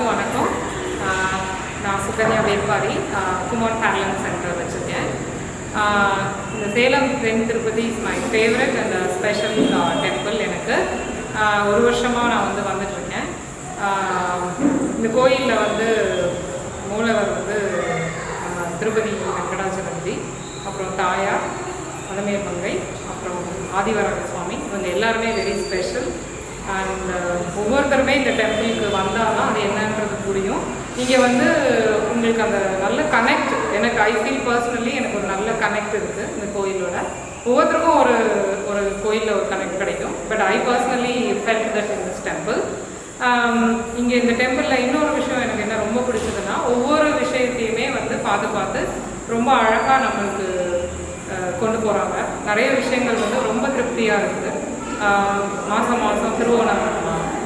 வணக்கம். நான் Sukanya Vetpari, Kumar talent centre வச்சுருக்கேன். இந்த சேலம் தென் Tirupati is my favourite and special temple. எனக்கு ஒரு வருஷமாக நான் வந்துட்டுருக்கேன். இந்த கோயிலில் மூலவர் திருப்பதி வெங்கடாஜலபதி, அப்புறம் தாயார் அலமேல் மங்கை, அப்புறம் ஆதிவராக சுவாமி, இவங்க எல்லாருமே வெரி ஸ்பெஷல். அண்ட் ஒவ்வொருத்தருமே இந்த டெம்பிளுக்கு வந்தால் தான் அது என்னன்றது புரியும். இங்கே உங்களுக்கு அந்த நல்ல கனெக்ட், எனக்கு ஐ ஃபீல் பர்சனலி எனக்கு ஒரு நல்ல கனெக்ட் இருக்குது இந்த கோயிலோட. ஒவ்வொருத்தருக்கும் ஒரு ஒரு கோயிலில் ஒரு கனெக்ட் கிடைக்கும். But I personally felt that in this temple. இங்கே இந்த டெம்பிளில் இன்னொரு விஷயம் எனக்கு என்ன ரொம்ப பிடிச்சதுன்னா, ஒவ்வொரு விஷயத்தையுமே பார்த்து ரொம்ப அழகாக நம்மளுக்கு கொண்டு போகிறாங்க. நிறைய விஷயங்கள் ரொம்ப திருப்தியாக இருக்குது. மாதம் திருவோணம்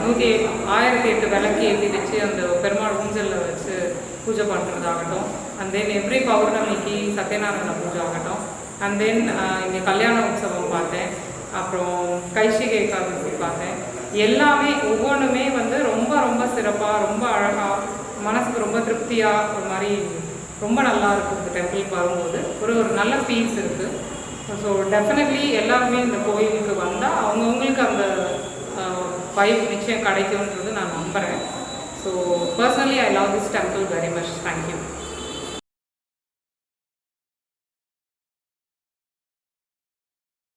1008 விளக்கு ஏற்றி வச்சு அந்த பெருமாள் ஊஞ்சலில் வச்சு பூஜை பண்ணுறதாகட்டும், அண்ட் தென் எவ்ரி பௌர்ணமிக்கு சத்யநாராயண பூஜை ஆகட்டும், அண்ட் தென் இங்கே கல்யாண உற்சவம் பார்த்தேன், அப்புறம் கைஷிகை ஏகாதசி பார்த்தேன். எல்லாமே ஒவ்வொன்றுமே ரொம்ப ரொம்ப சிறப்பாக, ரொம்ப அழகாக, மனசுக்கு ரொம்ப திருப்தியாக, ஒரு மாதிரி ரொம்ப நல்லா இருக்குது. இந்த டெம்பிளுக்கு வரும்போது ஒரு நல்ல ஃபீல்ஸ் இருக்குது. ஸோ டெஃபினெட்லி எல்லாருமே இந்த கோயிலுக்கு வந்தால் அவங்கவுங்களுக்கு அந்த வைப் நிச்சயம் கிடைக்கும்ன்றது நான் நம்புகிறேன். So personally I love this temple very much.